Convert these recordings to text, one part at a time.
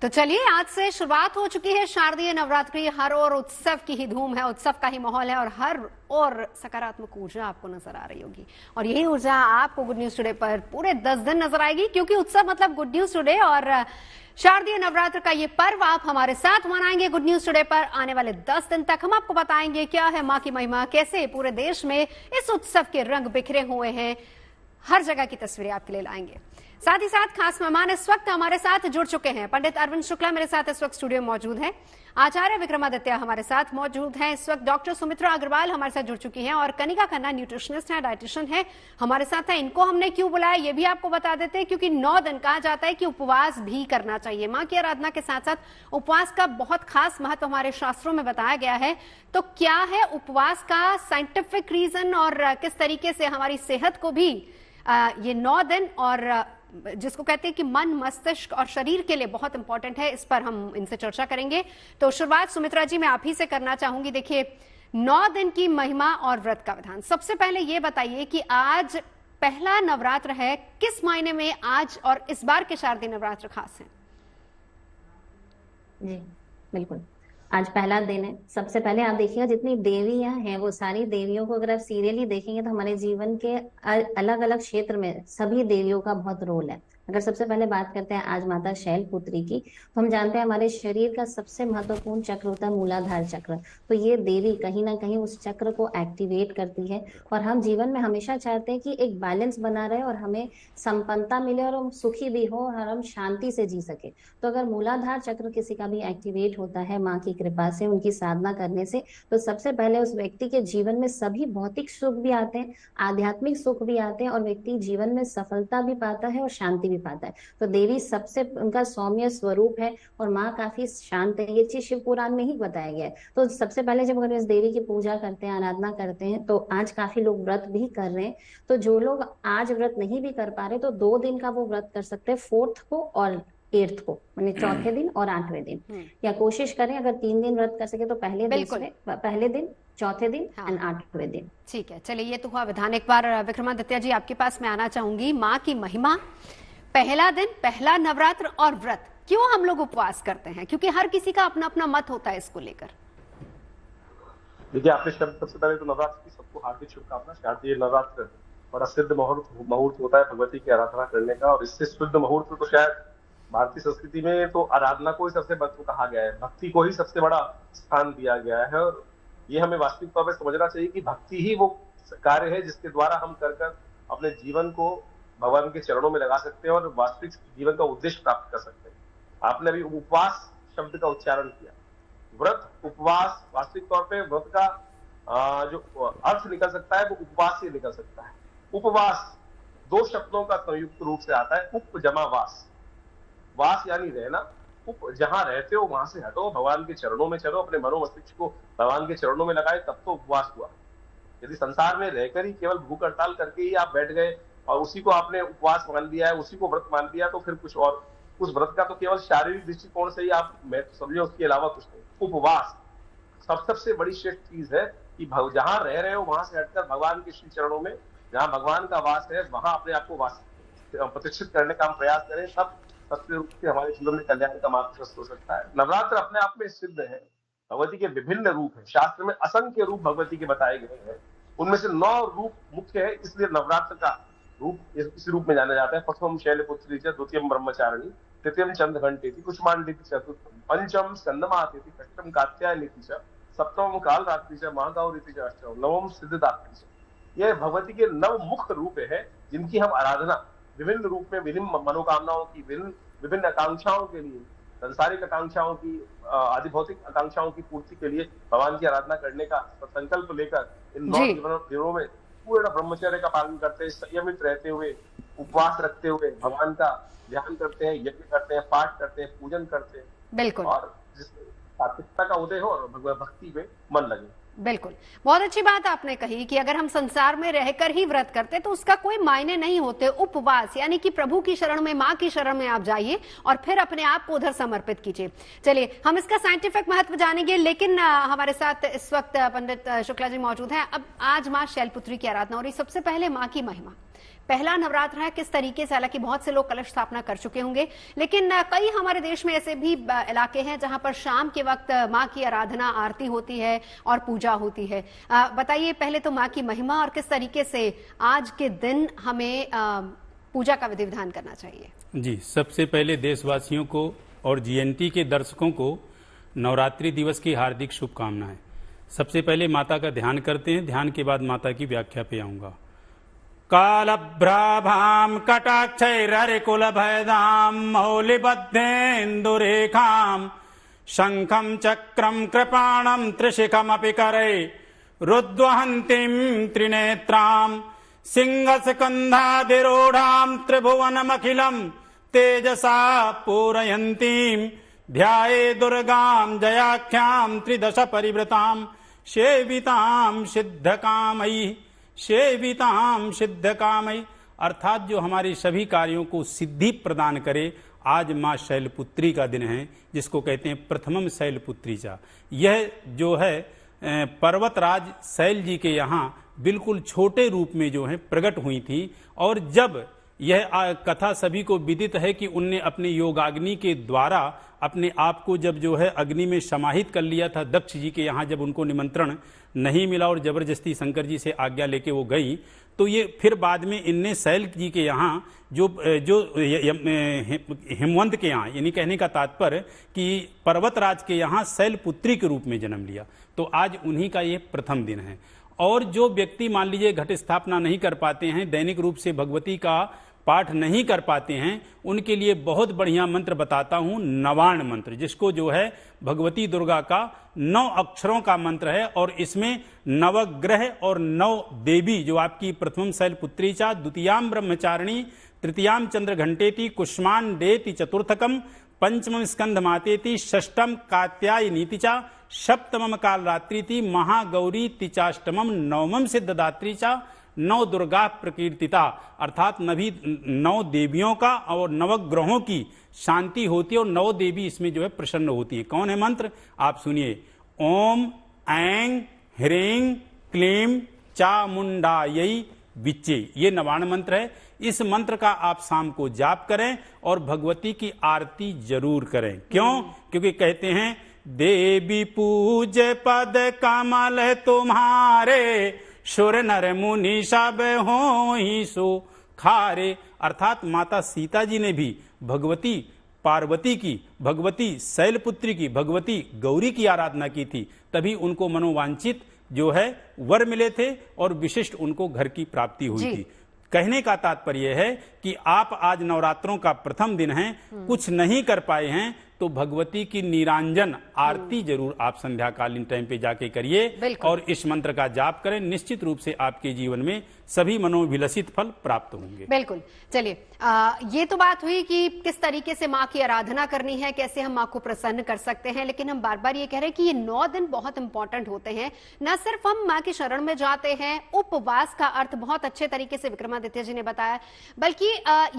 तो चलिए, आज से शुरुआत हो चुकी है शारदीय नवरात्रि। हर ओर उत्सव की ही धूम है, उत्सव का ही माहौल है और हर ओर सकारात्मक ऊर्जा आपको नजर आ रही होगी। और यही ऊर्जा आपको गुड न्यूज टुडे पर पूरे 10 दिन नजर आएगी, क्योंकि उत्सव मतलब गुड न्यूज टुडे। और शारदीय नवरात्र का ये पर्व आप हमारे साथ मनाएंगे गुड न्यूज टुडे पर। आने वाले 10 दिन तक हम आपको बताएंगे क्या है मां की महिमा, कैसे पूरे देश में इस उत्सव के रंग बिखरे हुए हैं। हर जगह की तस्वीरें आपके लिए लाएंगे। साथ ही साथ खास मेहमान इस वक्त हमारे साथ जुड़ चुके हैं। पंडित अरविंद शुक्ला मेरे साथ इस वक्त स्टूडियो में मौजूद हैं। आचार्य विक्रमादित्य हमारे साथ मौजूद हैं इस वक्त। डॉक्टर सुमित्रा अग्रवाल हमारे साथ जुड़ चुकी हैं और कनिका खन्ना न्यूट्रिशनिस्ट है, डाइटिशियन है, हमारे साथ है। इनको हमने क्यों बुलाया ये भी आपको बता देते हैं, क्योंकि 9 दिन कहा जाता है कि उपवास भी करना चाहिए। मां की आराधना के साथ साथ उपवास का बहुत खास महत्व हमारे शास्त्रों में बताया गया है। तो क्या है उपवास का साइंटिफिक रीजन और किस तरीके से हमारी सेहत को भी ये 9 दिन और जिसको कहते हैं कि मन, मस्तिष्क और शरीर के लिए बहुत इंपॉर्टेंट है, इस पर हम इनसे चर्चा करेंगे। तो शुरुआत सुमित्रा जी मैं आप ही से करना चाहूंगी। देखिए, 9 दिन की महिमा और व्रत का विधान। सबसे पहले ये बताइए कि आज पहला नवरात्र है, किस मायने में आज और इस बार के शारदीय नवरात्र खास हैं? जी बिल्कुल, आज पहला दिन है। सबसे पहले आप देखिएगा जितनी देवियां हैं वो सारी देवियों को अगर आप सीरियली देखेंगे तो हमारे जीवन के अलग अलग क्षेत्र में सभी देवियों का बहुत रोल है। अगर सबसे पहले बात करते हैं आज माता शैलपुत्री की, तो हम जानते हैं हमारे शरीर का सबसे महत्वपूर्ण चक्र होता है मूलाधार चक्र। तो ये देवी कहीं ना कहीं उस चक्र को एक्टिवेट करती है और हम जीवन में हमेशा चाहते हैं कि एक बैलेंस बना रहे और हमें संपन्नता मिले और हम सुखी भी हो और हम शांति से जी सके। तो अगर मूलाधार चक्र किसी का भी एक्टिवेट होता है माँ की कृपा से, उनकी साधना करने से, तो सबसे पहले उस व्यक्ति के जीवन में सभी भौतिक सुख भी आते हैं, आध्यात्मिक सुख भी आते हैं और व्यक्ति जीवन में सफलता भी पाता है और शांति भी पाता है। तो देवी सबसे उनका सौम्य स्वरूप है और माँ काफी शांत है। ये चीज शिव पुराण में ही बताया गया है। तो सबसे पहले जब अगर इस देवी की पूजा करते हैं, आराधना करते हैं, तो आज काफी लोग व्रत भी कर रहे हैं। तो जो लोग आज व्रत नहीं भी कर पा रहे तो 2 दिन का वो व्रत कर सकते हैं, 4th को और 8th को, यानी चौथे दिन और 8वें दिन। या कोशिश करें अगर 3 दिन व्रत कर सके तो पहले दिन, चौथे दिन एंड 8वें दिन। ठीक है, चलिए ये तो हुआ विधान। एक बार विक्रमादित्य जी आपके पास मैं आना चाहूंगी। माँ की महिमा, पहला दिन, पहला नवरात्र और व्रत, क्यों हम लोग उपवास करते हैं? क्योंकि हर किसी का अपना अपना मत होता है इसको लेकर। देखिए, आपने सबसे पहले तो नवरात्र की सबको हार्दिक शुभकामना। शारदीय नवरात्र बड़ा सिद्ध मुहूर्त होता है भगवती की आराधना करने का, और इससे शुद्ध मुहूर्त तो शायद भारतीय संस्कृति में तो आराधना को ही सबसे महत्व कहा गया है, भक्ति को ही सबसे बड़ा स्थान दिया गया है। और ये हमें वास्तविक तौर पर समझना चाहिए कि भक्ति ही वो कार्य है जिसके द्वारा हम कर अपने जीवन को भगवान के चरणों में लगा सकते हैं और वास्तविक जीवन का उद्देश्य प्राप्त कर सकते हैं। आपने अभी उपवास शब्द का उच्चारण किया। व्रत, उपवास, वास्तविक तौर पे व्रत का जो अर्थ निकल सकता है वो उपवास से निकल सकता है। उपवास 2 शब्दों का संयुक्त रूप से आता है, उप जमा वास। वास यानी रहना, उप जहां रहते हो वहां से हटो, भगवान के चरणों में चलो, अपने मनो मस्तिष्क को भगवान के चरणों में लगाए, तब तो उपवास हुआ। यदि संसार में रहकर ही केवल भूख हड़ताल करके ही आप बैठ गए और उसी को आपने उपवास मान लिया है, उसी को व्रत मान लिया, तो फिर कुछ और, उस व्रत का तो केवल शारीरिक दृष्टिकोण से ही आप समझे, उसके अलावा कुछ नहीं। उपवास सबसे बड़ी श्रेष्ठ चीज है कि जहां रह रहे हो वहां से हटकर भगवान के श्री चरणों में, जहां भगवान का वास है, वहां अपने आप को प्रतिष्ठित करने का हम प्रयास करें, तब सबसे रूप से हमारे जीवन में कल्याण का मार्ग प्रशस्त हो सकता है। नवरात्र अपने आप में सिद्ध है, भगवती के विभिन्न रूप है, शास्त्र में असंख्य रूप भगवती के बताए गए हैं, उनमें से 9 रूप मुख्य है, इसलिए नवरात्र का रूप इस रूप में जाना जाता है। प्रथम शैलपुत्री, द्वितीयम ब्रह्मचारिणी, तृतीयम चंद्रघंटेति, कुष्मांडेति, चतुर्थम पंचम स्कंदमातेति, षष्ठम कात्यायनीति, सप्तमम कालरात्रि, महागौरीति, अष्टम नवम सिद्धिदात्री। ये भगवती के 9 मुख्य रूप है जिनकी हम आराधना विभिन्न रूप में, विभिन्न मनोकामनाओं की, विभिन्न आकांक्षाओं के लिए, संसारिक आकांक्षाओं की, आदि भौतिक आकांक्षाओं की पूर्ति के लिए भगवान की आराधना करने का संकल्प लेकर इन 9 दिनों में पूर्ण ब्रह्मचर्य का पालन करते हैं, संयमित रहते हुए, उपवास रखते हुए भगवान का ध्यान करते हैं, यज्ञ करते हैं, पाठ करते हैं, पूजन करते हैं। बिल्कुल। और जिससे सात्विकता का उदय हो और भक्ति में मन लगे। बिल्कुल, बहुत अच्छी बात आपने कही कि अगर हम संसार में रहकर ही व्रत करते तो उसका कोई मायने नहीं होते। उपवास यानी कि प्रभु की शरण में, माँ की शरण में आप जाइए और फिर अपने आप को उधर समर्पित कीजिए। चलिए, हम इसका साइंटिफिक महत्व जानेंगे, लेकिन हमारे साथ इस वक्त पंडित शुक्ला जी मौजूद हैं। अब आज माँ शैलपुत्री की आराधना हो रही। सबसे पहले माँ की महिमा, पहला नवरात्र है, किस तरीके से, हालांकि बहुत से लोग कलश स्थापना कर चुके होंगे, लेकिन कई हमारे देश में ऐसे भी इलाके हैं जहां पर शाम के वक्त माँ की आराधना, आरती होती है और पूजा होती है। बताइए पहले तो माँ की महिमा और किस तरीके से आज के दिन हमें पूजा का विधि विधान करना चाहिए। जी, सबसे पहले देशवासियों को और जीएनटी के दर्शकों को नवरात्रि दिवस की हार्दिक शुभकामनाएं। सबसे पहले माता का ध्यान करते हैं, ध्यान के बाद माता की व्याख्या पे आऊंगा। कालभ्राभाम कटाक्षैररिकुल भयदाम मौलिबद्धेन्दुरेखाम शंखम चक्रम कृपाणम त्रिशिखमपि करे रुद्वहन्तीं त्रिनेत्राम सिंहस्कन्धाधिरूढां त्रिभुवनमखिलं तेजसा पूरयन्तीं ध्याये दुर्गां जयाख्यां त्रिदश परिवृतां सेवितां सिद्धकामयी अर्थात जो हमारे सभी कार्यों को सिद्धि प्रदान करे। आज माँ शैलपुत्री का दिन है, जिसको कहते हैं प्रथमम शैलपुत्री चा। यह जो है पर्वतराज शैल जी के यहाँ बिल्कुल छोटे रूप में जो है प्रकट हुई थी, और जब यह कथा सभी को विदित है कि उनने अपने योगाग्नि के द्वारा अपने आप को जब जो है अग्नि में समाहित कर लिया था दक्ष जी के यहाँ, जब उनको निमंत्रण नहीं मिला और जबरदस्ती शंकर जी से आज्ञा लेके वो गई, तो ये फिर बाद में इनने शैल जी के यहाँ जो हिमवंत के यहाँ, यानी कहने का तात्पर्य कि पर्वतराज के यहाँ शैलपुत्री के रूप में जन्म लिया। तो आज उन्हीं का ये प्रथम दिन है। और जो व्यक्ति मान लीजिए घट स्थापना नहीं कर पाते हैं, दैनिक रूप से भगवती का पाठ नहीं कर पाते हैं, उनके लिए बहुत बढ़िया मंत्र बताता हूं, नवाण मंत्र, जिसको जो है भगवती दुर्गा का 9 अक्षरों का मंत्र है। और इसमें नवग्रह और 9 देवी, जो आपकी प्रथम शैलपुत्री चा, द्वितीयाम ब्रह्मचारिणी, तृतीयाम चंद्र घंटेति, कुष्मान देति चतुर्थकम, पंचमम स्कंध मातेति, षष्टम कात्यायनीति चा, सप्तमम कालरात्रि थी, महागौरी तिचाष्टमम, नवमम सिद्धदात्री चा, 9 दुर्गा प्रकीर्तिता। अर्थात 9 देवियों का और नवग्रहों की शांति होती है और 9 देवी इसमें जो है प्रसन्न होती है। कौन है मंत्र, आप सुनिए। ओम ऐं ह्रीं क्लीं चामुंडायै विच्चे, ये नवाण मंत्र है। इस मंत्र का आप शाम को जाप करें और भगवती की आरती जरूर करें। क्यों? क्योंकि कहते हैं देवी पूज पद कमल तुम्हारे, सुर नर मुनि सब होई सो खारे। अर्थात माता सीता जी ने भी भगवती पार्वती की, भगवती शैलपुत्री की, भगवती गौरी की आराधना की थी, तभी उनको मनोवांछित जो है वर मिले थे और विशिष्ट उनको घर की प्राप्ति हुई थी। कहने का तात्पर्य है कि आप आज नवरात्रों का प्रथम दिन है, कुछ नहीं कर पाए हैं तो भगवती की निरांजन आरती जरूर आप संध्याकालीन टाइम पे जाके करिए और इस मंत्र का जाप करें। निश्चित रूप से आपके जीवन में सभी मनोविलसित फल प्राप्त होंगे। बिल्कुल। चलिए, ये तो बात हुई कि किस तरीके से माँ की आराधना करनी है, कैसे हम माँ को प्रसन्न कर सकते हैं, लेकिन हम बार बार ये कह रहे हैं कि ये 9 दिन बहुत इंपॉर्टेंट होते हैं। न सिर्फ हम माँ की शरण में जाते हैं, उपवास का अर्थ बहुत अच्छे तरीके से विक्रमादित्य जी ने बताया, बल्कि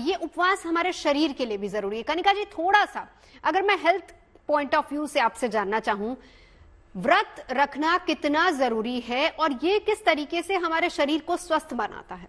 ये उपवास हमारे शरीर के लिए भी जरूरी है। कनिका जी, थोड़ा सा अगर मैं हेल्थ पॉइंट ऑफ व्यू से आपसे जानना चाहूं, व्रत रखना कितना जरूरी है और ये किस तरीके से हमारे शरीर को स्वस्थ बनाता है?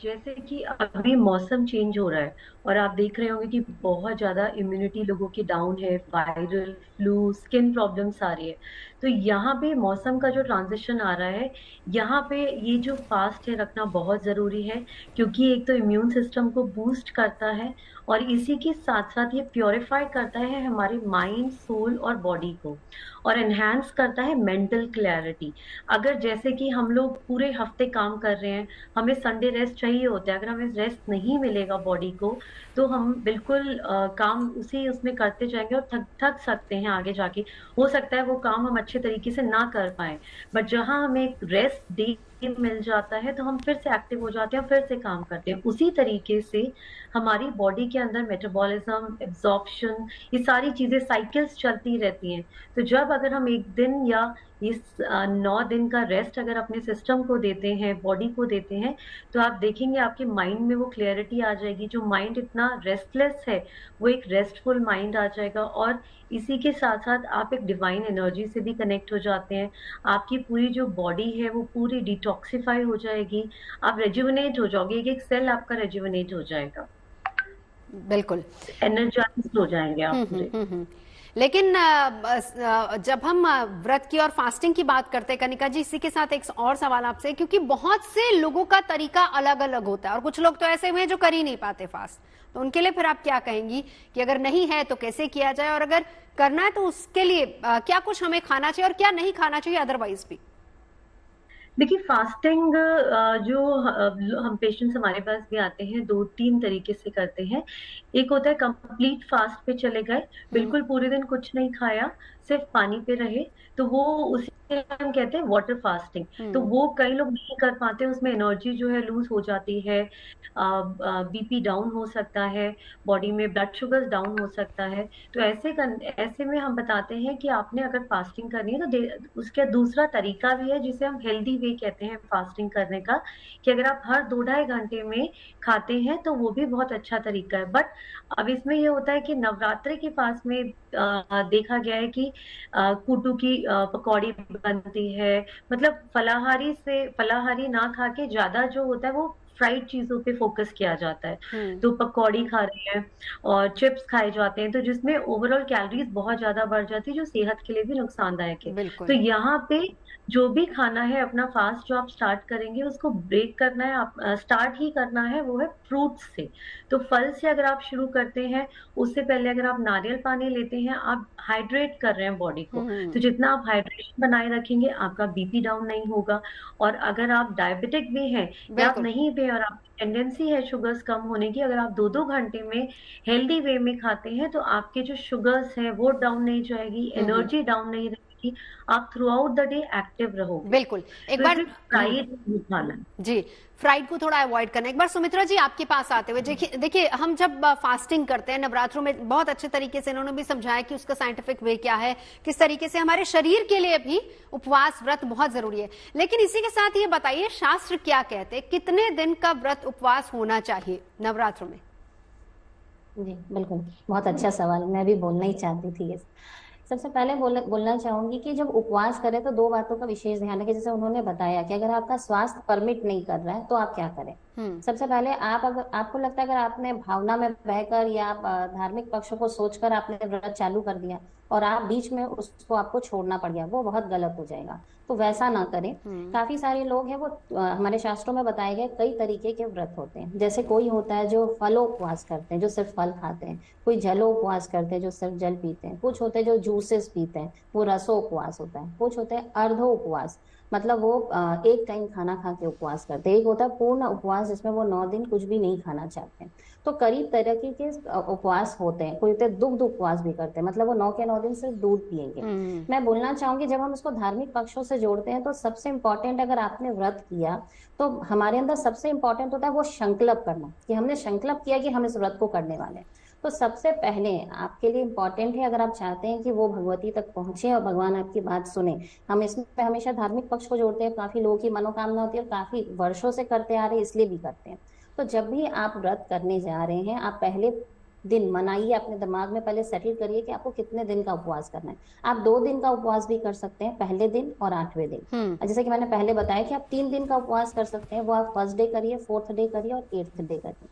जैसे कि अभी मौसम चेंज हो रहा है और आप देख रहे होंगे कि बहुत ज़्यादा इम्यूनिटी लोगों की डाउन है, वायरल फ्लू, स्किन प्रॉब्लम्स आ रही है। तो यहाँ पे मौसम का जो ट्रांजिशन आ रहा है, यहाँ पे ये जो फास्ट है रखना बहुत ज़रूरी है, क्योंकि एक तो इम्यून सिस्टम को बूस्ट करता है और इसी के साथ साथ ये प्योरीफाई करता है हमारे माइंड, सोल और बॉडी को, और एनहांस करता है मेंटल क्लैरिटी। अगर जैसे कि हम लोग पूरे हफ्ते काम कर रहे हैं, हमें संडे रेस्ट चाहिए होता है, अगर हमें रेस्ट नहीं मिलेगा बॉडी को तो हम बिल्कुल काम उसमें करते जाएंगे और थक सकते हैं आगे जाके। हो सकता है वो काम हम अच्छे तरीके से ना कर पाए, बट जहां हमें एक रेस्ट डे मिल जाता है तो हम फिर से एक्टिव हो जाते हैं, फिर से काम करते हैं। उसी तरीके से हमारी बॉडी के अंदर मेटाबॉलिज्म, एब्जॉर्प्शन, ये सारी चीजें साइकिल्स चलती रहती हैं। तो जब अगर हम एक दिन या इस 9 दिन का रेस्ट अगर अपने सिस्टम को देते हैं, बॉडी को देते हैं, तो आप देखेंगे आपके माइंड में वो क्लैरिटी आ जाएगी। जो माइंड इतना रेस्टलेस है वो एक रेस्टफुल माइंड आ जाएगा, और इसी के साथ साथ आप एक डिवाइन एनर्जी से भी कनेक्ट हो जाते हैं। आपकी पूरी जो बॉडी है वो पूरी डिटॉक्स डिटॉक्सिफाई हो जाएगी, आप रेजुविनेट हो जाओगे, एक सेल आपका रेजुविनेट हो जाएगा, बिल्कुल। एनर्जाइज्ड हो जाएंगे आप पूरे। लेकिन जब हम व्रत की और फास्टिंग की बात करते हैं कनिका जी, इसी के साथ एक और सवाल आपसे, क्योंकि बहुत से लोगों का तरीका अलग अलग होता है और कुछ लोग तो ऐसे हुए हैं जो कर ही नहीं पाते फास्ट, तो उनके लिए फिर आप क्या कहेंगी कि अगर नहीं है तो कैसे किया जाए, और अगर करना है तो उसके लिए क्या कुछ हमें खाना चाहिए और क्या नहीं खाना चाहिए अदरवाइज भी? देखिए फास्टिंग जो हम पेशेंट्स हमारे पास भी आते हैं, 2-3 तरीके से करते हैं। एक होता है कंप्लीट फास्ट पे चले गए, बिल्कुल पूरे दिन कुछ नहीं खाया, सिर्फ पानी पे रहे, तो वो उसे हम कहते हैं वाटर फास्टिंग। तो वो कई लोग नहीं कर पाते, उसमें एनर्जी जो है लूज हो जाती है, बीपी डाउन हो सकता है, बॉडी में ब्लड शुगर डाउन हो सकता है। तो ऐसे में हम बताते हैं कि आपने अगर फास्टिंग करनी है तो उसका दूसरा तरीका भी है जिसे हम हेल्दी वे कहते हैं फास्टिंग करने का, कि अगर आप हर 2-2.5 घंटे में खाते हैं तो वो भी बहुत अच्छा तरीका है। बट अब इसमें ये होता है कि नवरात्रि के फास्ट में देखा गया है कि कूटू की पकौड़ी बनती है, मतलब फलाहारी ना खा के ज्यादा जो होता है वो फ्राइड चीजों पे फोकस किया जाता है। तो पकौड़ी खा रहे हैं और चिप्स खाए जाते हैं, तो जिसमें ओवरऑल कैलोरीज बहुत ज्यादा बढ़ जाती है, जो सेहत के लिए भी नुकसानदायक है। तो यहाँ पे जो भी खाना है अपना फास्ट जो आप स्टार्ट करेंगे उसको ब्रेक करना है, आप स्टार्ट ही करना है वो है फ्रूट्स से। तो फल से अगर आप शुरू करते हैं, उससे पहले अगर आप नारियल पानी लेते हैं, आप हाइड्रेट कर रहे हैं बॉडी को, तो जितना आप हाइड्रेशन बनाए रखेंगे आपका बीपी डाउन नहीं होगा। और अगर आप डायबिटिक भी हैं या आप नहीं भी और आपकी टेंडेंसी है शुगर्स कम होने की, अगर आप 2-2 घंटे में हेल्दी वे में खाते हैं तो आपके जो शुगर्स हैं वो डाउन नहीं जाएगी, एनर्जी डाउन नहीं रहेगी, आप through out the day active रहोगे। बिल्कुल। एक बार फ्राइड खाना जी, फ्राइड को थोड़ा अवॉइड करना। एक बार सुमित्रा जी आपके पास आते हुए, देखिए हम जब फास्टिंग करते हैं नवरात्रों में, बहुत अच्छे तरीके से इन्होंने भी समझाया कि उसका साइंटिफिक वे क्या है, किस तरीके से हमारे शरीर के लिए भी उपवास व्रत बहुत जरूरी है। लेकिन इसी के साथ ये बताइए शास्त्र क्या कहते हैं, कितने दिन का व्रत उपवास होना चाहिए नवरात्रों में? जी बिल्कुल, बहुत अच्छा सवाल, मैं भी बोलना ही चाहती थी। सबसे पहले बोलना चाहूंगी कि जब उपवास करें तो 2 बातों का विशेष ध्यान रखें। जैसे उन्होंने बताया कि अगर आपका स्वास्थ्य परमिट नहीं कर रहा है तो आप क्या करें। सबसे पहले अगर आपको लगता है अगर आपने भावना में बहकर या आप धार्मिक पक्षों को सोचकर आपने व्रत चालू कर दिया और आप बीच में उसको आपको छोड़ना पड़ गया, वो बहुत गलत हो जाएगा, तो वैसा ना करें। काफी सारे लोग हैं, वो हमारे शास्त्रों में बताए गए कई तरीके के व्रत होते हैं। जैसे कोई होता है जो फलोपवास करते हैं, जो सिर्फ फल खाते हैं, कोई जलोपवास करते हैं जो सिर्फ जल पीते हैं, कुछ होते हैं जो जूसेस पीते हैं, वो रसोपवास होता है, कुछ होते हैं अर्धोपवास, मतलब वो एक टाइम खाना खा के उपवास करते हैं, एक होता है पूर्ण उपवास जिसमें वो 9 दिन कुछ भी नहीं खाना चाहते हैं। तो करीब तरह के उपवास होते हैं। कोई होते हैं दुग्ध उपवास भी करते हैं, मतलब वो 9 के 9 दिन सिर्फ दूध पिएंगे। मैं बोलना चाहूंगी जब हम इसको धार्मिक पक्षों से जोड़ते हैं तो सबसे इम्पोर्टेंट, अगर आपने व्रत किया तो हमारे अंदर सबसे इम्पोर्टेंट होता है वो संकल्प करना, कि हमने संकल्प किया कि हम इस व्रत को करने वाले हैं। तो सबसे पहले आपके लिए इम्पोर्टेंट है, अगर आप चाहते हैं कि वो भगवती तक पहुंचे और भगवान आपकी बात सुने, हम इसमें हमेशा धार्मिक पक्ष को जोड़ते हैं। काफी लोगों की मनोकामना होती है और काफी वर्षों से करते आ रहे हैं, इसलिए भी करते हैं। तो जब भी आप व्रत करने जा रहे हैं, आप पहले दिन मनाइए, अपने दिमाग में पहले सेटल करिए कि आपको कितने दिन का उपवास करना है। आप 2 दिन का उपवास भी कर सकते हैं, पहले दिन और 8वें दिन। जैसे कि मैंने पहले बताया कि आप 3 दिन का उपवास कर सकते हैं, वो आप फर्स्ट डे करिए, 4th डे करिए और 8th डे करिए।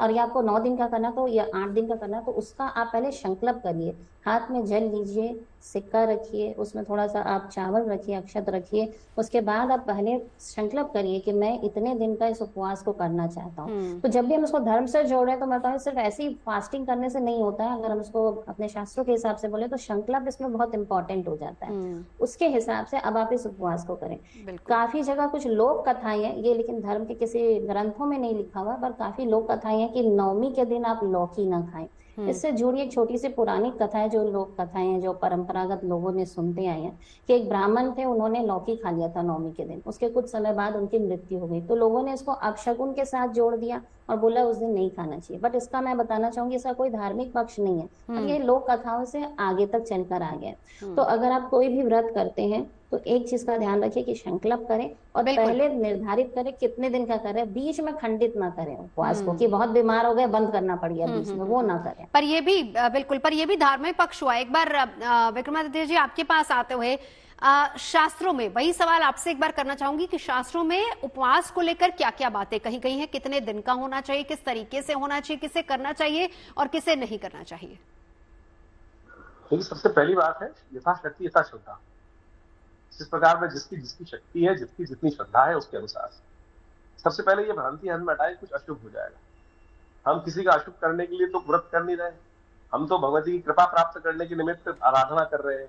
और ये आपको 9 दिन का करना तो या 8 दिन का करना, तो उसका आप पहले संकल्प करिए। हाथ में जल लीजिए, सिक्का रखिए, उसमें थोड़ा सा आप चावल रखिए, अक्षत रखिए। उसके बाद आप पहले संकल्प करिए कि मैं इतने दिन का इस उपवास को करना चाहता हूँ। तो जब भी हम उसको धर्म से जोड़ रहे हैं तो मैं कहूँ सिर्फ ऐसी फास्टिंग करने से नहीं होता है। अगर हम उसको अपने शास्त्रों के हिसाब से बोले तो संकल्प इसमें बहुत इंपॉर्टेंट हो जाता है। उसके हिसाब से अब आप इस उपवास को करें। काफी जगह कुछ लोक कथाएं हैं ये, लेकिन धर्म के किसी ग्रंथों में नहीं लिखा हुआ, पर काफी लोक कथाएं हैं कि नवमी के दिन आप लौकी ना खाएं। इससे जुड़ी एक छोटी सी पुरानी कथा है, जो लोक कथाएं हैं जो परंपरागत लोगों ने सुनते आए हैं, कि एक ब्राह्मण थे, उन्होंने लौकी खा लिया था नवमी के दिन, उसके कुछ समय बाद उनकी मृत्यु हो गई। तो लोगों ने इसको अपशकुन के साथ जोड़ दिया और बोला उस दिन नहीं खाना चाहिए। बट इसका मैं बताना चाहूंगी इसका कोई धार्मिक पक्ष नहीं है, और ये लोक कथाओं से आगे तक चलकर आ गया। तो अगर आप कोई भी व्रत करते हैं तो एक चीज का ध्यान रखिए कि संकल्प करें और बिल्कुल। पहले निर्धारित करें कितने दिन का करें, बीच में खंडित ना करें उपवास को कि बहुत बीमार हो गए बंद करना पड़ गया बीच में, वो ना करें। पर ये भी बिल्कुल, पर ये भी धार्मिक पक्ष हुआ। एक बार विक्रमादित्य जी आपके पास आते हुए शास्त्रों में वही सवाल आपसे एक बार करना चाहूंगी कि शास्त्रों में उपवास को लेकर क्या क्या बातें कही गई हैं, कितने दिन का होना चाहिए, किस तरीके से होना चाहिए, किसे करना चाहिए और किसे नहीं करना चाहिए? देखिए, सबसे पहली बात है यथाशक्ति यथा श्रद्धा। जिस प्रकार में जिसकी जिसकी शक्ति है, जिसकी जितनी श्रद्धा है, उसके अनुसार सबसे पहले ये भ्रांति हम हटाए कुछ अशुभ हो जाएगा। हम किसी का अशुभ करने के लिए तो व्रत कर नहीं रहे, हम तो भगवती की कृपा प्राप्त करने के निमित्त आराधना कर रहे हैं।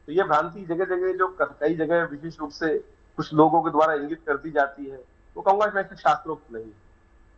तो ये भ्रांति जगह जगह जो कई जगह विशेष रूप से कुछ लोगों के द्वारा इंगित कर दी जाती है, तो कहूंगा वैसे शास्त्रोक्त नहीं है।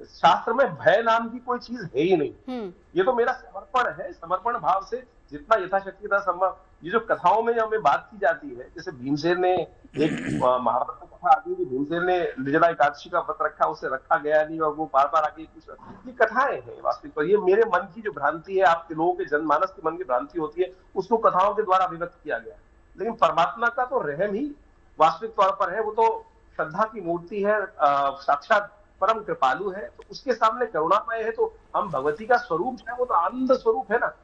शास्त्र में भय नाम की कोई चीज है ही नहीं। ये तो मेरा समर्पण है, समर्पण भाव से जितना यथाशक्ति था संभव। ये जो कथाओं में हमें बात की जाती है, जैसे भीमसेन ने एक महाभारत में कथा आती है कि भीमसेन ने निर्जला एकादशी का व्रत रखा, उसे रखा गया नहीं और वो बार बार आके पूछ, ये कथाएं हैं वास्तविक। पर ये मेरे मन की जो भ्रांति है, आपके लोगों के जनमानस के मन की भ्रांति होती है, उसको कथाओं के द्वारा अभिव्यक्त किया गया। लेकिन परमात्मा का तो रहम ही वास्तविक तौर पर है, वो तो श्रद्धा की मूर्ति है, साक्षात परम कृपालु है, तो उसके सामने करुणामय है। तो हम भगवती का स्वरूप है, वो तो आनंद स्वरूप है ना।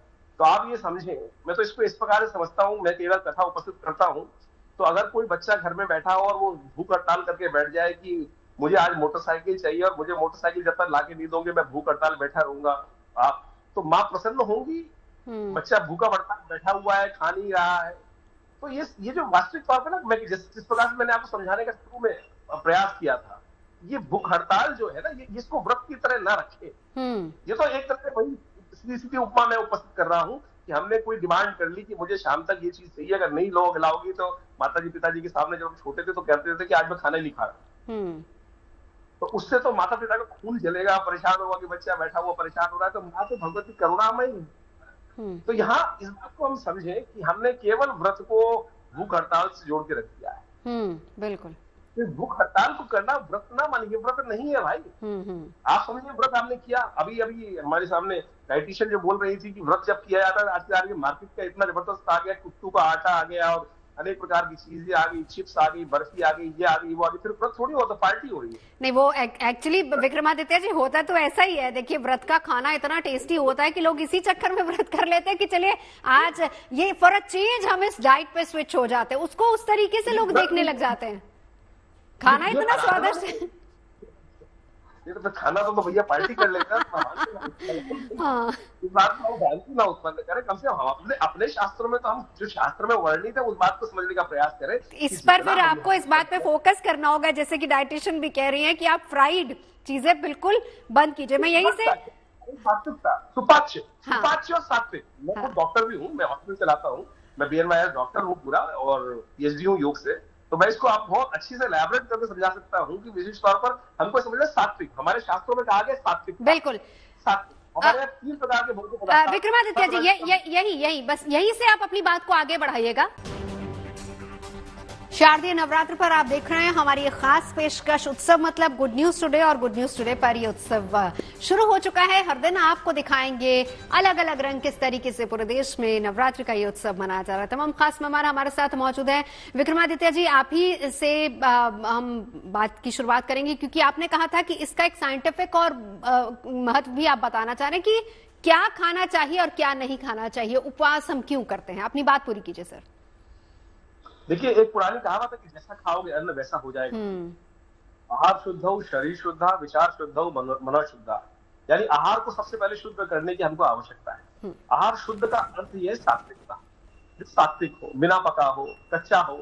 तो आप ये समझें, मैं तो इसको इस प्रकार से समझता हूँ, मैं केवल कथा उपस्थित करता हूँ। तो अगर कोई बच्चा घर में बैठा हो और वो भूख हड़ताल करके बैठ जाए कि मुझे आज मोटरसाइकिल चाहिए और मुझे मोटरसाइकिल जब तक लाके नहीं दोगे मैं भूख हड़ताल बैठा रहूंगा, आप तो माँ प्रसन्न होंगी। बच्चा भूखा हड़ताल बैठा हुआ है, खा नहीं रहा है। तो ये जो वास्तविक तौर पर ना, मैं जिस प्रकार से मैंने आपको समझाने का शुरू में प्रयास किया था, ये भूख हड़ताल जो है ना, ये इसको व्रत की तरह ना रखे। ये तो एक तरह से वही सीधी उपमा मैं उपस्थित कर रहा हूँ कि हमने कोई डिमांड कर ली कि मुझे शाम तक ये चीज चाहिए, अगर नहीं लोग खिलाओगी तो। माताजी पिताजी के सामने जब हम छोटे थे तो कहते थे कि आज मैं खाना नहीं खा रहा। तो उससे तो माता पिता का खून जलेगा, परेशान होगा कि बच्चा बैठा हुआ परेशान हो रहा है। तो माँ तो भगवती करुणामय है। तो यहाँ इस बात को हम समझें कि हमने केवल व्रत को भूख हड़ताल से जोड़ के रख दिया है। बिल्कुल। भूख हड़ताल को करना व्रत ना मानिए, व्रत नहीं है भाई। आप समझिए, व्रत आपने किया। अभी हमारे सामने डाइटिशियन जो बोल रही थी कि व्रत जब किया जाता है, आज मार्केट का इतना जबरदस्त आ गया, कुट्टू का आटा आ गया और अनेक प्रकार की चीजें आ गई, चिप्स आ गई, बर्फी आ गई, ये आ गई, वो आ गई, फिर व्रत थोड़ी होता, पार्टी हो रही है। नहीं, वो एक्चुअली विक्रमादित्य जी होता तो ऐसा ही है। देखिए, व्रत का खाना इतना टेस्टी होता है कि लोग इसी चक्कर में व्रत कर लेते हैं कि चलिए आज ये फॉर अ चेंज हम इस डाइट पे स्विच हो जाते हैं, उसको उस तरीके से लोग देखने लग जाते हैं। खाना इतना स्वादिष्ट है, ये तो खाना तो भैया पार्टी कर लेगा। इस बात को भ्रांति ना उत्पन्न करें। कम से कम हम अपने शास्त्रों में तो हम जो शास्त्र में वर्णित है उस बात को समझने का प्रयास करें। इस पर फिर आपको इस बात पे फोकस करना होगा, जैसे कि डाइटिशियन भी कह रही हैं कि आप फ्राइड चीजें बिल्कुल बंद कीजिए। मैं यही से सुपाच्य और सात्विक। मैं तो डॉक्टर भी हूँ, मैं हॉस्पिटल चलाता हूँ, मैं BNYS डॉक्टर हूँ पूरा और PhD हूँ योग से। तो मैं इसको आप बहुत अच्छी से एलैबोरेट करके समझा सकता हूँ कि विशेष तौर पर हमको समझना सात्विक। हमारे शास्त्रों में कहा गया सात्विक। बिल्कुल सात्विक हमारे 3 प्रकार के भोजन पदार्थ। विक्रमादित्य जी, यही से आप अपनी बात को आगे बढ़ाइएगा। शारदीय नवरात्र पर आप देख रहे हैं हमारी ये खास पेशकश उत्सव मतलब गुड न्यूज टुडे, और गुड न्यूज टुडे पर ये उत्सव शुरू हो चुका है। हर दिन आपको दिखाएंगे अलग अलग रंग किस तरीके से पूरे देश में नवरात्र का ये उत्सव मनाया जा रहा है। तमाम खास मेहमान हमारे साथ मौजूद हैं। विक्रमादित्य जी, आप ही से हम बात की शुरुआत करेंगे क्योंकि आपने कहा था कि इसका एक साइंटिफिक और महत्व भी आप बताना चाह रहे हैं कि क्या खाना चाहिए और क्या नहीं खाना चाहिए, उपवास हम क्यों करते हैं। अपनी बात पूरी कीजिए सर। देखिए, एक पुरानी कहावत है कि जैसा खाओगे अन्न वैसा हो जाएगा। आहार शुद्ध हो, शरीर शुद्ध, विचार शुद्ध हो, मनो शुद्ध। यानी आहार को सबसे पहले शुद्ध करने की हमको आवश्यकता है। आहार शुद्ध का अर्थ ये सात्विकता, सात्विक हो, बिना पका हो, कच्चा हो।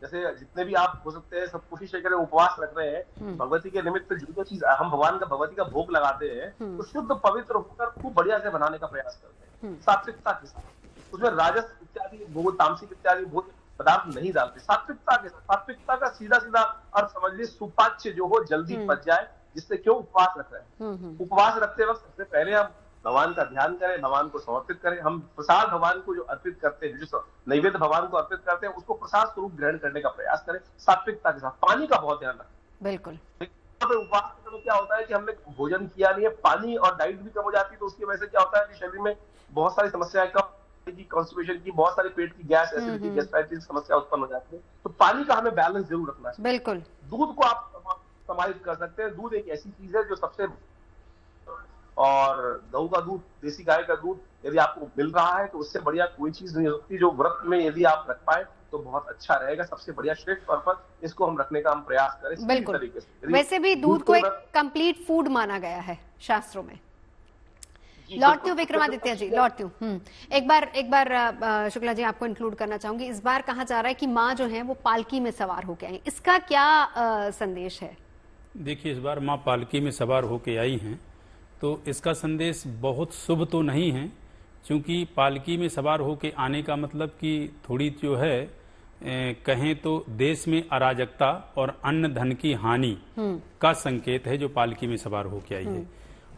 जैसे जितने भी आप हो सकते हैं सब कोशिश करें, उपवास रख रहे हैं भगवती के निमित्त, जो चीज हम भगवती का भोग लगाते हैं तो शुद्ध पवित्र होकर खूब बढ़िया से बनाने का प्रयास करते हैं सात्विकता के साथ। उसमें राजस इत्यादि भोग, तामसिक इत्यादि भोग पदार्थ नहीं डालते। सात्विकता के साथ, सात्विकता का सीधा सीधा अर्थ समझ लीजिए सुपाच्य जो हो, जल्दी पच जाए, जिससे क्यों उपवास रख रहे हैं। उपवास रखते वक्त सबसे पहले हम भगवान का ध्यान करें, भगवान को समर्पित करें। हम प्रसाद भगवान को जो अर्पित करते हैं, जो नैवेद्य भगवान को अर्पित करते हैं, उसको प्रसाद स्वरूप ग्रहण करने का प्रयास करें सात्विकता के साथ। पानी का बहुत ध्यान रखें। बिल्कुल। उपवास के समय क्या होता है कि हमने भोजन किया नहीं है, पानी और डाइट भी कम हो जाती है, तो उसकी वजह से क्या होता है कि शरीर में बहुत सारी समस्याएं कम की, कॉन्स्टिपेशन की, बहुत सारी पेट की गैस, एसिडिटी, गैस्ट्राइटिस समस्या उत्पन्न हो जाती है। तो पानी का हमें बैलेंस जरूर रखना चाहिए। बिल्कुल। दूध को आप समाहित कर सकते हैं। दूध एक ऐसी चीज है जो सबसे, और गऊ का दूध, देसी गाय का दूध यदि आपको मिल रहा है तो उससे बढ़िया कोई चीज नहीं हो सकती। जो व्रत में यदि आप रख पाए तो बहुत अच्छा रहेगा, सबसे बढ़िया श्रेष्ठ तौर पर इसको हम रखने का हम प्रयास करें बिल्कुल। तरीके से। वैसे भी दूध को एक कंप्लीट फूड माना गया है शास्त्रों में। लौटती हूँ विक्रमादित्य जी, लौटती हूँ। एक बार शुक्ला जी आपको इंक्लूड करना चाहूंगी। इस बार कहा जा रहा है कि माँ जो है वो पालकी में सवार होके आई, इसका क्या संदेश है? देखिए, इस बार माँ पालकी में सवार होके आई हैं, तो इसका संदेश बहुत शुभ तो नहीं है, क्योंकि पालकी में सवार होके आने का मतलब कि थोड़ी जो है कहें तो देश में अराजकता और अन्न धन की हानि का संकेत है जो पालकी में सवार होके आई है।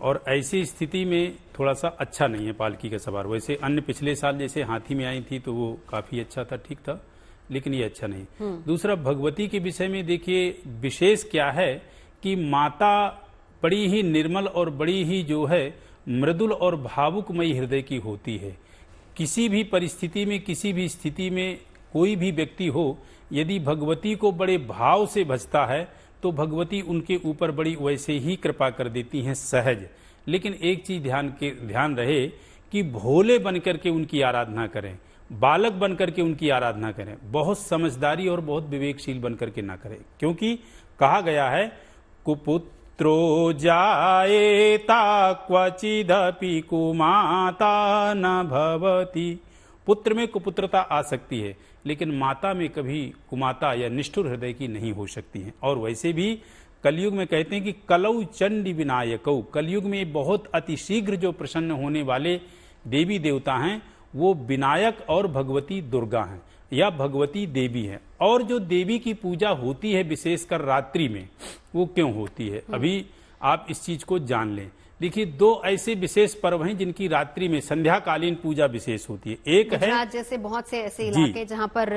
और ऐसी स्थिति में थोड़ा सा अच्छा नहीं है पालकी का सवार। वैसे अन्य पिछले साल जैसे हाथी में आई थी तो वो काफी अच्छा था, ठीक था, लेकिन ये अच्छा नहीं। दूसरा, भगवती के विषय में देखिए विशेष क्या है कि माता बड़ी ही निर्मल और बड़ी ही जो है मृदुल और भावुकमयी हृदय की होती है। किसी भी परिस्थिति में, किसी भी स्थिति में कोई भी व्यक्ति हो, यदि भगवती को बड़े भाव से भजता है तो भगवती उनके ऊपर बड़ी वैसे ही कृपा कर देती हैं, सहज। लेकिन एक चीज ध्यान रहे कि भोले बनकर के उनकी आराधना करें, बालक बनकर के उनकी आराधना करें, बहुत समझदारी और बहुत विवेकशील बनकर के ना करें। क्योंकि कहा गया है कुपुत्रो जायेता क्वचिदपि कुमाता न भवति। पुत्र में कुपुत्रता आ सकती है, लेकिन माता में कभी कुमाता या निष्ठुर हृदय की नहीं हो सकती है। और वैसे भी कलयुग में कहते हैं कि कलौ चंडी विनायकौ, कलयुग में बहुत अतिशीघ्र जो प्रसन्न होने वाले देवी देवता हैं वो विनायक और भगवती दुर्गा हैं या भगवती देवी है। और जो देवी की पूजा होती है विशेषकर रात्रि में, वो क्यों होती है, अभी आप इस चीज को जान लें। देखिए, दो ऐसे विशेष पर्व हैं जिनकी रात्रि में संध्याकालीन पूजा विशेष होती है। एक है जैसे बहुत से ऐसे इलाके जहां पर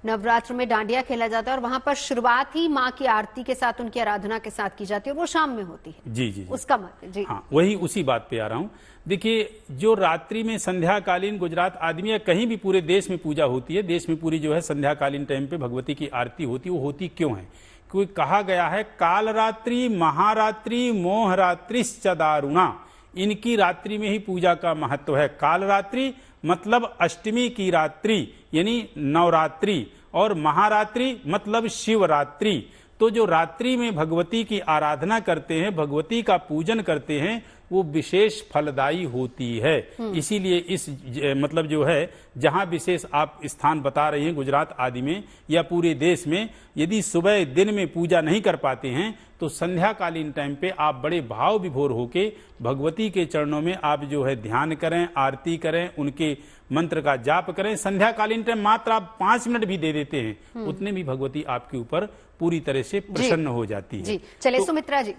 नवरात्र में डांडिया खेला जाता है और वहां पर शुरुआत ही माँ की आरती के साथ, उनकी आराधना के साथ की जाती है और वो शाम में होती है। जी जी, उसका मतलब जी हाँ, वही उसी बात पे आ रहा हूँ। देखिए, जो रात्रि में संध्याकालीन गुजरात आदमी या कहीं भी पूरे देश में पूजा होती है, देश में पूरी जो है संध्याकालीन टाइम पे भगवती की आरती होती है। वो होती क्यों है? क्योंकि कहा गया है कालरात्रि महारात्रि मोहरात्रिश्च दारुणा, इनकी रात्रि में ही पूजा का महत्व है। कालरात्रि मतलब अष्टमी की रात्रि यानी नवरात्रि, और महारात्रि मतलब शिवरात्रि। तो जो रात्रि में भगवती की आराधना करते हैं, भगवती का पूजन करते हैं, वो विशेष फलदायी होती है। इसीलिए इस मतलब जो है जहां विशेष आप स्थान बता रहे हैं गुजरात आदि में या पूरे देश में, यदि सुबह दिन में पूजा नहीं कर पाते हैं तो संध्याकालीन टाइम पे आप बड़े भाव विभोर होके भगवती के चरणों में आप जो है ध्यान करें, आरती करें, उनके मंत्र का जाप करें। संध्याकालीन टाइम मात्र आप 5 मिनट भी दे देते हैं, उतने भी भगवती आपके ऊपर पूरी तरह से प्रसन्न हो जाती है। जी चलिए, तो, सुमित्रा जी,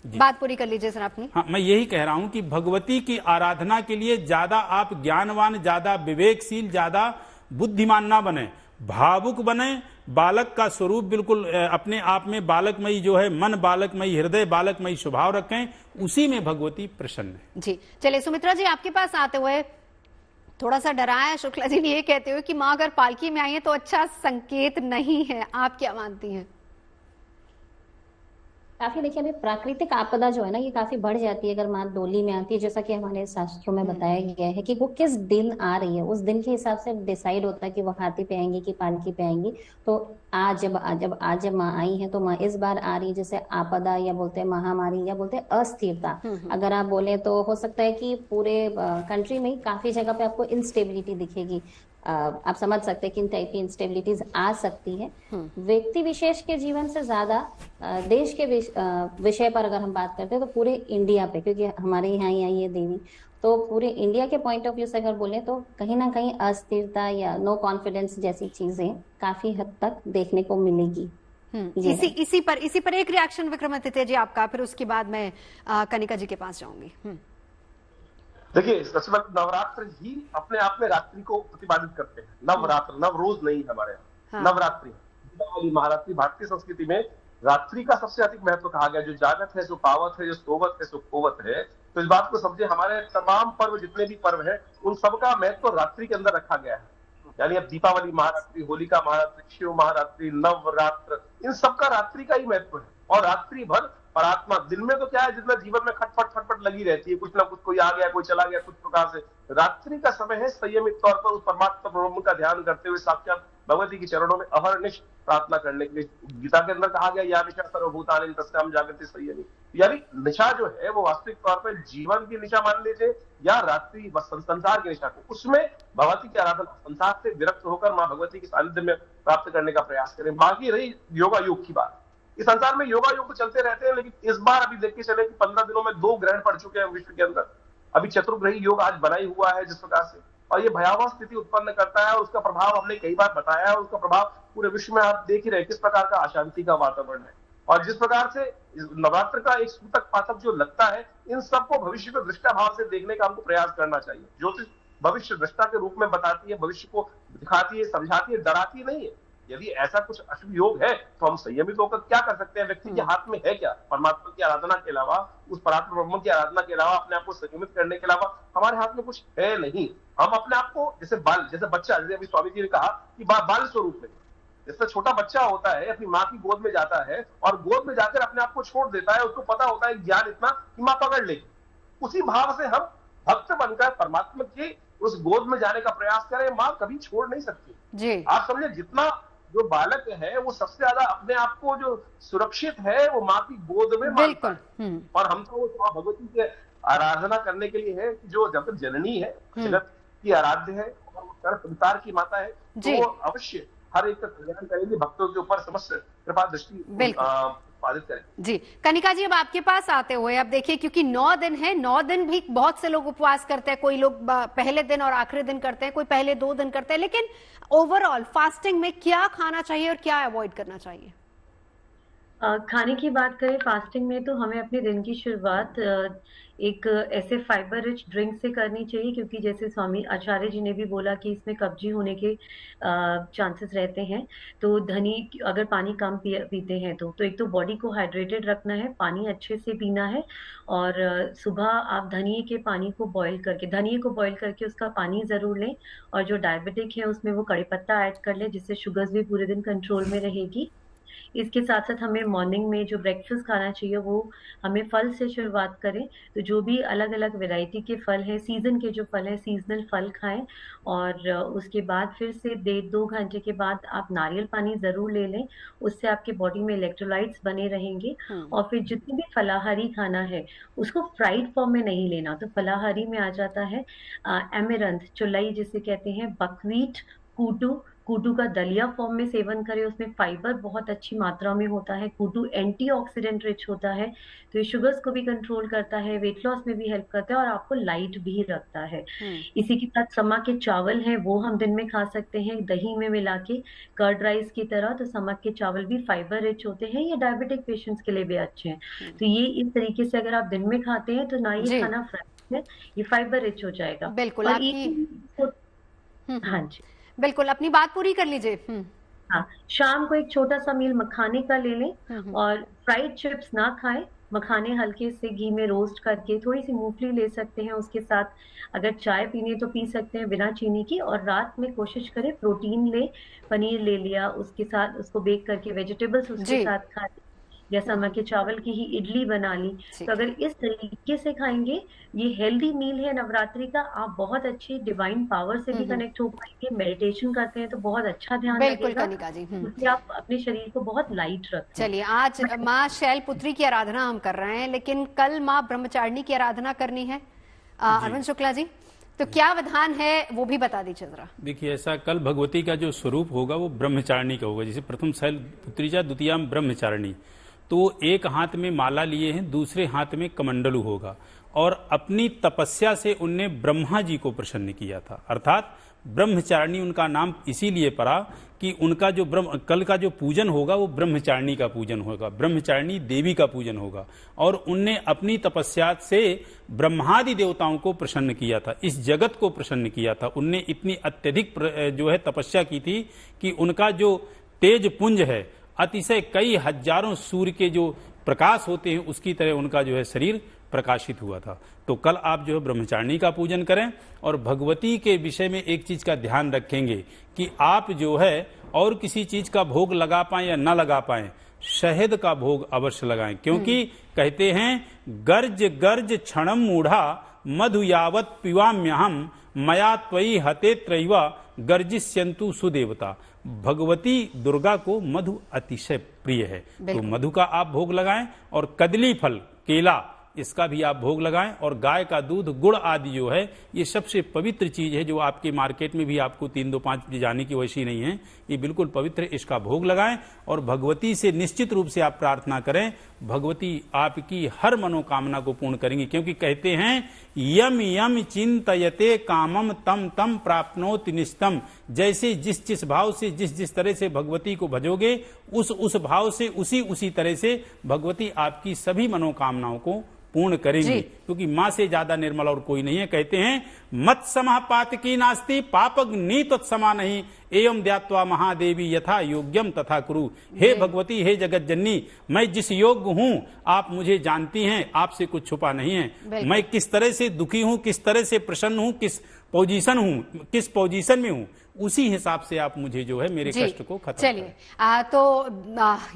बात पूरी कर लीजिए सर अपनी। हाँ, मैं यही कह रहा हूं कि भगवती की आराधना के लिए ज्यादा आप ज्ञानवान, ज्यादा विवेकशील, ज्यादा बुद्धिमान ना बने, भावुक बने। बालक का स्वरूप बिल्कुल अपने आप में बालकमयी जो है, मन बालकमयी, हृदय बालकमयी स्वभाव रखें, उसी में भगवती प्रसन्न है। जी चलिए, सुमित्रा जी आपके पास आते हुए थोड़ा सा डराया शुक्ला जी ने ये कहते हुए कि माँ अगर पालकी में आई है तो अच्छा संकेत नहीं है, आप क्या मानती हैं? काफी देखिए, अभी प्राकृतिक आपदा जो है ना, ये काफी बढ़ जाती है अगर माँ डोली में आती है। जैसा कि हमारे शास्त्रों में बताया गया है कि वो किस दिन आ रही है, उस दिन के हिसाब से डिसाइड होता है कि वो हाथी पे आएंगी कि पालकी पे आएंगी। तो आज जब माँ आई है तो माँ इस बार आ रही है जैसे आपदा, या बोलते हैं महामारी, या बोलते हैं अस्थिरता। अगर आप बोले तो हो सकता है कि पूरे कंट्री में काफी जगह पे आपको इंस्टेबिलिटी दिखेगी। आप समझ सकते हैं किन टाइप की इंस्टेबिलिटीज आ सकती है। व्यक्ति विशेष के जीवन से ज्यादा देश के विषय पर अगर हम बात करते हैं तो पूरे इंडिया पे, क्योंकि हमारे यहाँ ही आई है देवी, तो पूरे इंडिया के पॉइंट ऑफ व्यू से अगर बोले तो कहीं ना कहीं अस्थिरता या नो कॉन्फिडेंस जैसी चीजें काफी हद तक देखने को मिलेगी। इसी पर एक रिएक्शन विक्रमादित्य जी आपका, फिर उसके बाद मैं कनिका जी के पास जाऊंगी। देखिए, सबसे पहले नवरात्र ही अपने आप में रात्रि को प्रतिपादित करते हैं। नवरात्र, नव रोज नहीं हमारे यहाँ, नवरात्रि, दीपावली, महारात्रि। भारतीय संस्कृति में रात्रि का सबसे अधिक महत्व कहा गया। जो जागत है, जो पावत है, जो सोवत है, सो खोवत है, तो इस बात को समझे, हमारे तमाम पर्व, जितने भी पर्व हैं, उन सबका महत्व तो रात्रि के अंदर रखा गया है। यानी अब दीपावली महारात्रि, होलिका महारात्रि, शिव महारात्रि, नवरात्र, इन सबका रात्रि का ही महत्व है। और रात्रि भर परात्मा, दिन में तो क्या है, जितना जीवन में खटपट खटपट लगी रहती है, कुछ ना कुछ, कोई आ गया, कोई चला गया, कुछ प्रकार से। रात्रि का समय है संयमित तौर पर उस परमात्मा ब्रह्म का ध्यान करते हुए साक्षात भगवती के चरणों में अहर्निश प्रार्थना करने के लिए। गीता के अंदर कहा गया, या निशा सर्वभूतानि तस्याम जागृति संयमी। यानी निशा जो है वो वास्तविक तौर पर जीवन की निशा मान लीजिए, या रात्रि संसार की निशा को, उसमें भगवती की आराधना, संसार से विरक्त होकर माँ भगवती के सानिध्य में प्राप्त करने का प्रयास करें। बाकी रही योगा योग की बात, इस संसार में योगा योग तो चलते रहते हैं, लेकिन इस बार अभी देख के चले कि 15 दिनों में 2 ग्रहण पड़ चुके हैं विश्व के अंदर। अभी चतुर्ग्रही योग आज बना ही हुआ है जिस प्रकार से, और ये भयावह स्थिति उत्पन्न करता है, और उसका प्रभाव हमने कई बार बताया है। उसका प्रभाव पूरे विश्व में आप देख ही रहे किस प्रकार का अशांति का वातावरण है। और जिस प्रकार से नवरात्र का एक सूतक पातक जो लगता है, इन सबको भविष्य को दृष्टा भाव से देखने का हमको प्रयास करना चाहिए। ज्योतिष भविष्य दृष्टा के रूप में बताती है, भविष्य को दिखाती है, समझाती है, डराती नहीं है। यदि ऐसा कुछ अशुभ योग है तो हम संयमित होकर क्या कर सकते हैं? व्यक्ति के हाथ में है क्या? परमात्मा की आराधना के अलावा, उस परात्मा ब्रह्म की आराधना के अलावा, अपने आप को संयमित करने के अलावा हमारे हाथ में कुछ है नहीं। हम अपने आप को जैसे बच्चा, जैसे अभी स्वामी जी ने कहा कि बाल स्वरूप में, जैसे छोटा बच्चा होता है, अपनी माँ की गोद में जाता है और गोद में जाकर अपने आप को छोड़ देता है, उसको पता होता है ज्ञान इतना कि माँ पकड़ लेगी। उसी भाव से हम भक्त बनकर परमात्मा की उस गोद में जाने का प्रयास करें। माँ कभी छोड़ नहीं सकती जी। आप समझे, जितना जो बालक है वो सबसे ज्यादा अपने आप को जो सुरक्षित है वो माँ की गोद में मानता है। और हम तो वो भगवती के आराधना करने के लिए है कि जो जगत जननी है, जगत की आराध्य है और वो सर्व संसार की माता है, तो वो अवश्य हर एक का कल्याण करेंगे, भक्तों के ऊपर समस्त कृपा दृष्टि उत्पादित करें। जी कनिका जी, अब आपके पास आते हुए अब देखिए, क्योंकि 9 दिन है, 9 दिन भी बहुत से लोग उपवास करते हैं। कोई लोग पहले दिन और आखिरी दिन करते हैं, कोई पहले 2 दिन करते हैं। लेकिन ओवरऑल फास्टिंग में क्या खाना चाहिए और क्या अवॉइड करना चाहिए? खाने की बात करें फास्टिंग में, तो हमें अपने दिन की शुरुआत एक ऐसे फाइबर रिच ड्रिंक से करनी चाहिए, क्योंकि जैसे स्वामी आचार्य जी ने भी बोला कि इसमें कब्जी होने के चांसेस रहते हैं। तो धनी, अगर पानी कम पीते हैं तो एक तो बॉडी को हाइड्रेटेड रखना है, पानी अच्छे से पीना है। और सुबह आप धनिए को बॉईल करके उसका पानी ज़रूर लें। और जो डायबिटिक है उसमें वो कड़ी पत्ता ऐड कर लें, जिससे शुगर्स भी पूरे दिन कंट्रोल में रहेगी। इसके साथ साथ हमें मॉर्निंग में जो ब्रेकफास्ट खाना चाहिए वो हमें फल से शुरुआत करें। तो जो भी अलग अलग वैरायटी के फल हैं, सीजन के जो फल हैं, सीजनल फल खाएं। और उसके बाद फिर से 1.5-2 घंटे के बाद आप नारियल पानी ज़रूर ले लें, उससे आपके बॉडी में इलेक्ट्रोलाइट्स बने रहेंगे। और फिर जितनी भी फलाहारी खाना है उसको फ्राइड फॉर्म में नहीं लेना। तो फलाहारी में आ जाता है एमेरंथ, चुलाई जिसे कहते हैं, बकव्हीट, कूटू का दलिया फॉर्म में सेवन करें, उसमें फाइबर बहुत अच्छी मात्रा में होता है। कूटू एंटीऑक्सीडेंट रिच होता है, तो ये शुगर्स को भी कंट्रोल करता है, वेट लॉस में भी हेल्प करता है और आपको लाइट भी रखता है। इसी के साथ समा के चावल हैं, वो हम दिन में खा सकते हैं दही में मिला के, कर्ड राइस की तरह। तो समा के चावल भी फाइबर रिच होते हैं, ये डायबिटिक पेशेंट्स के लिए भी अच्छे हैं। तो ये इस तरीके से अगर आप दिन में खाते हैं तो ना ये खाना फ्रेश है, ये फाइबर रिच हो जाएगा। बिल्कुल। हाँ जी, बिल्कुल, अपनी बात पूरी कर लीजिए। हाँ, शाम को एक छोटा सा मील मखाने का ले लें और फ्राइड चिप्स ना खाएं। मखाने हल्के से घी में रोस्ट करके, थोड़ी सी मूंगफली ले सकते हैं उसके साथ। अगर चाय पीनी है तो पी सकते हैं बिना चीनी की। और रात में कोशिश करें प्रोटीन ले, पनीर ले लिया, उसके साथ उसको बेक करके वेजिटेबल्स उसके साथ खा, जैसा समा के चावल की ही इडली बना ली। तो अगर इस तरीके से खाएंगे, ये हेल्दी मील है नवरात्रि का। आप बहुत अच्छी डिवाइन पावर से भी कनेक्ट हो पाएंगे। मेडिटेशन करते हैं तो बहुत अच्छा ध्यान बिल्कुल कनिका जी, इसलिए आप अपने शरीर को बहुत लाइट रखें। चलिए, आज माँ शैलपुत्री की आराधना हम कर रहे हैं, लेकिन कल माँ ब्रह्मचारिणी की आराधना करनी है। अरविंद शुक्ला जी, तो क्या विधान है वो भी बता दीजिए जरा। देखिए, ऐसा कल भगवती का जो स्वरूप होगा वो ब्रह्मचारिणी का होगा। जैसे प्रथम शैलपुत्रीजा द्वितीयाम ब्रह्मचारिणी, तो एक हाथ में माला लिए हैं, दूसरे हाथ में कमंडलू होगा। और अपनी तपस्या से उनने ब्रह्मा जी को प्रसन्न किया था, अर्थात ब्रह्मचारिणी उनका नाम इसीलिए पड़ा कि उनका जो कल का जो पूजन होगा वो ब्रह्मचारिणी का पूजन होगा, ब्रह्मचारिणी देवी का पूजन होगा। और उनने अपनी तपस्या से ब्रह्मादि देवताओं को प्रसन्न किया था, इस जगत को प्रसन्न किया था। उनने इतनी अत्यधिक जो है तपस्या की थी कि उनका जो तेज पुंज है, अतिशय कई हजारों सूर्य के जो प्रकाश होते हैं उसकी तरह उनका जो है शरीर प्रकाशित हुआ था। तो कल आप जो है ब्रह्मचारिणी का पूजन करें और भगवती के विषय में एक चीज का ध्यान रखेंगे कि आप जो है और किसी चीज का भोग लगा पाए या न लगा पाए, शहद का भोग अवश्य लगाएं, क्योंकि कहते हैं गर्ज गर्ज क्षणम मूढ़ा मधु यावत पिवाम्यहम मया त्वयि हते त्रैवा गर्जिष्यन्तु सुदेवता। भगवती दुर्गा को मधु अतिशय प्रिय है, तो मधु का आप भोग लगाएं और कदली फल केला इसका भी आप भोग लगाएं, और गाय का दूध गुड़ आदि जो है ये सबसे पवित्र चीज है, जो आपके मार्केट में भी आपको 3, 2, 5 जाने की वैसी नहीं है, ये बिल्कुल पवित्र, इसका भोग लगाएं और भगवती से निश्चित रूप से आप प्रार्थना करें। भगवती आपकी हर मनोकामना को पूर्ण करेंगी, क्योंकि कहते हैं यम यम चिंतयते कामम तम तम प्राप्नोति निस्तम। जैसे जिस भाव से जिस तरह से भगवती को भजोगे उस भाव से उसी तरह से भगवती आपकी सभी मनोकामनाओं को पूर्ण करेंगे, क्योंकि मां से ज्यादा निर्मल और कोई नहीं है। कहते हैं मत समः पातकी नास्ति पापग्नि तत्समा नहीं एवं ध्यात्वा महादेवी यथा योग्यम तथा कुरु। हे भगवती, हे जगत जननी, मैं जिस योग्य हूं आप मुझे जानती हैं, आपसे कुछ छुपा नहीं है। मैं किस तरह से दुखी हूं, किस तरह से प्रसन्न हूं, किस पोजीशन में हूं, उसी हिसाब से आप मुझे जो है मेरे कष्ट को खत्म चलिए तो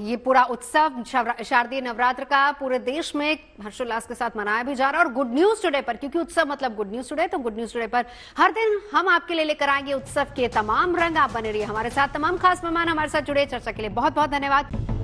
ये पूरा उत्सव शारदीय नवरात्र का पूरे देश में हर्षोल्लास के साथ मनाया भी जा रहा है। और गुड न्यूज टुडे पर, क्योंकि उत्सव मतलब गुड न्यूज टुडे, तो गुड न्यूज टुडे पर हर दिन हम आपके लिए लेकर आएंगे उत्सव के तमाम रंग। आप बने रहिए हमारे साथ। तमाम खास मेहमान हमारे साथ जुड़े, चर्चा के लिए बहुत बहुत धन्यवाद।